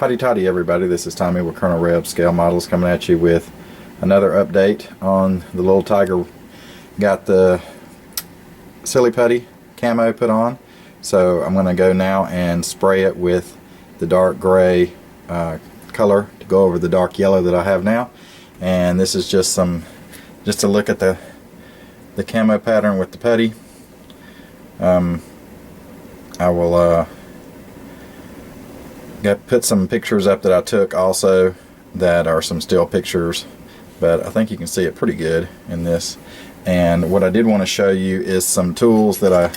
Howdy toddy everybody, this is Tommy with Colonel Reb Scale Models coming at you with another update on the little tiger. Got the silly putty camo put on, so I'm going to go now and spray it with the dark gray color to go over the dark yellow that I have now. And this is just a look at the camo pattern with the putty. I will put some pictures up that I took also that are some still pictures, but I think you can see it pretty good in this. And what I did want to show you is some tools that I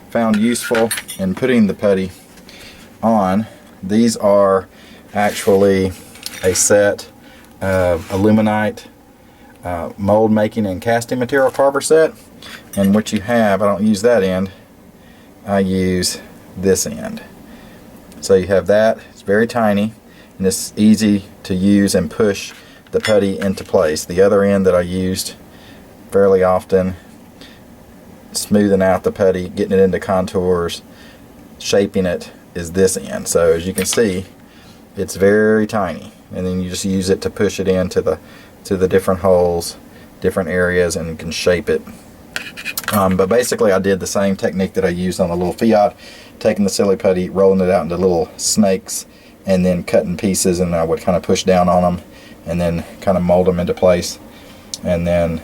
found useful in putting the putty on. These are actually a set of aluminite mold making and casting material carver set, and what you have, I don't use that end, I use this end. So you have that, it's very tiny, and it's easy to use and push the putty into place. The other end that I used fairly often, smoothing out the putty, getting it into contours, shaping it, is this end. So as you can see, it's very tiny, and then you just use it to push it into the different holes, different areas, and you can shape it. But basically I did the same technique that I used on the little Fiat, taking the silly putty, rolling it out into little snakes, and then cutting pieces, and I would kind of push down on them and then kind of mold them into place, and then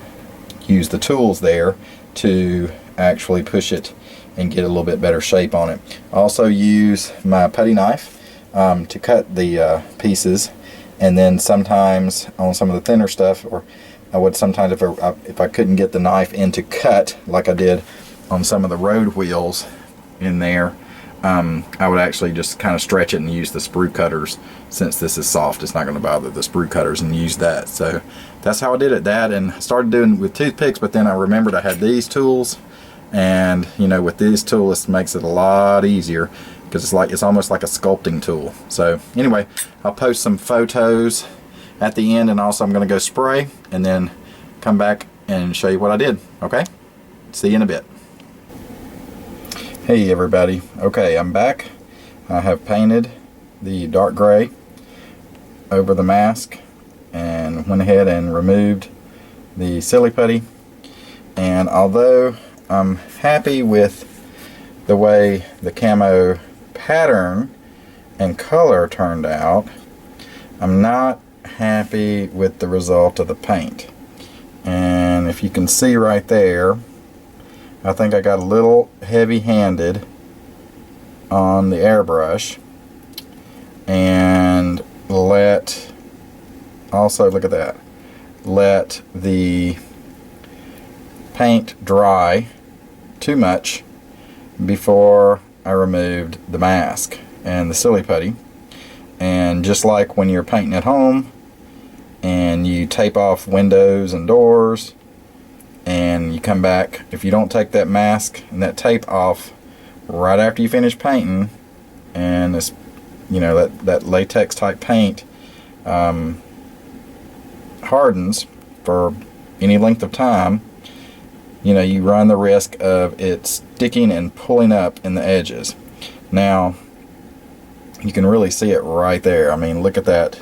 use the tools there to actually push it and get a little bit better shape on it. I also use my putty knife to cut the pieces, and then sometimes on some of the thinner stuff, or I would sometimes, if I couldn't get the knife in to cut, like I did on some of the road wheels in there, I would actually just kind of stretch it and use the sprue cutters. Since this is soft, it's not going to bother the sprue cutters, and use that. So that's how I did it. That, and I started doing with toothpicks, but then I remembered I had these tools, and you know, with these tools, it makes it a lot easier because it's almost like a sculpting tool. So anyway, I'll post some photos at the end, and also I'm going to go spray and then come back and show you what I did. Okay, see you in a bit. Hey everybody, okay, I'm back. I have painted the dark gray over the mask and went ahead and removed the silly putty. And although I'm happy with the way the camo pattern and color turned out, I'm not happy with the result of the paint. And if you can see right there, I think I got a little heavy-handed on the airbrush, and also look at that, let the paint dry too much before I removed the mask and the silly putty. And just like when you're painting at home and you tape off windows and doors, and you come back, if you don't take that mask and that tape off right after you finish painting, and it's, you know, that latex type paint hardens for any length of time, you know, you run the risk of it sticking and pulling up in the edges. Now you can really see it right there. I mean, look at that,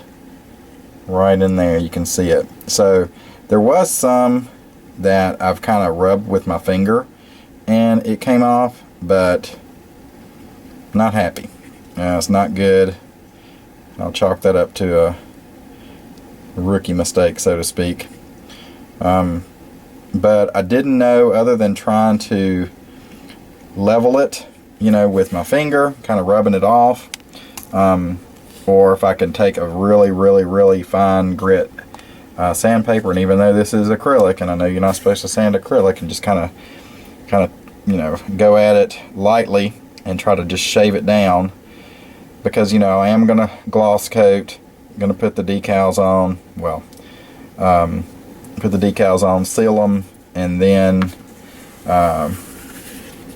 right in there, you can see it. So there was some that I've kind of rubbed with my finger and it came off, but I'm not happy. It's not good. I'll chalk that up to a rookie mistake, so to speak. But I didn't know, other than trying to level it, you know, with my finger, kind of rubbing it off, or if I could take a really fine grit sandpaper. And even though this is acrylic, and I know you're not supposed to sand acrylic, and just kind of you know, go at it lightly and try to just shave it down, because you know, I am gonna gloss coat, gonna put the decals on, well, put the decals on, seal them, and then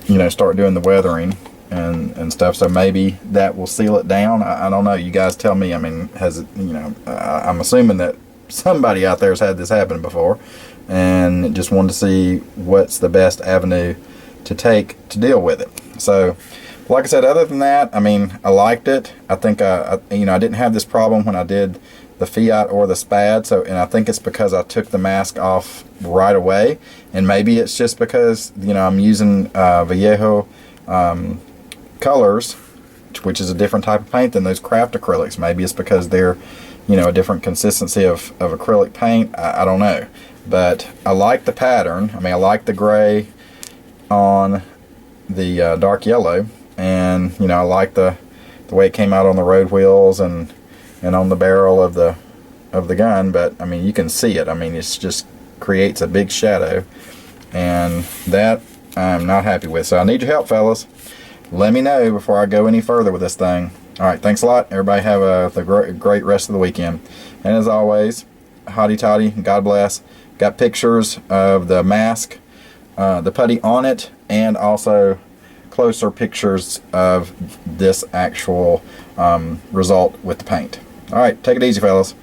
you know, start doing the weathering and stuff. So maybe that will seal it down. I don't know, you guys tell me. I mean, has it, you know, I'm assuming that somebody out there has had this happen before, and just wanted to see what's the best avenue to take to deal with it. So Like I said, other than that, I mean, I liked it. I think, you know, I didn't have this problem when I did the Fiat or the Spad, so, and I think it's because I took the mask off right away, and maybe it's just because, you know, I'm using Vallejo colors, which is a different type of paint than those craft acrylics. Maybe it's because they're, you know, a different consistency of acrylic paint. I don't know, but I like the pattern. I mean, I like the gray on the dark yellow, and you know, I like the way it came out on the road wheels and on the barrel of the gun. But I mean, you can see it. I mean, it's just creates a big shadow, and that I'm not happy with. So I need your help, fellas. Let me know before I go any further with this thing. All right, thanks a lot. Everybody have a great rest of the weekend. And as always, hotty toddy, God bless. Got pictures of the mask, the putty on it, and also closer pictures of this actual result with the paint. All right, take it easy, fellas.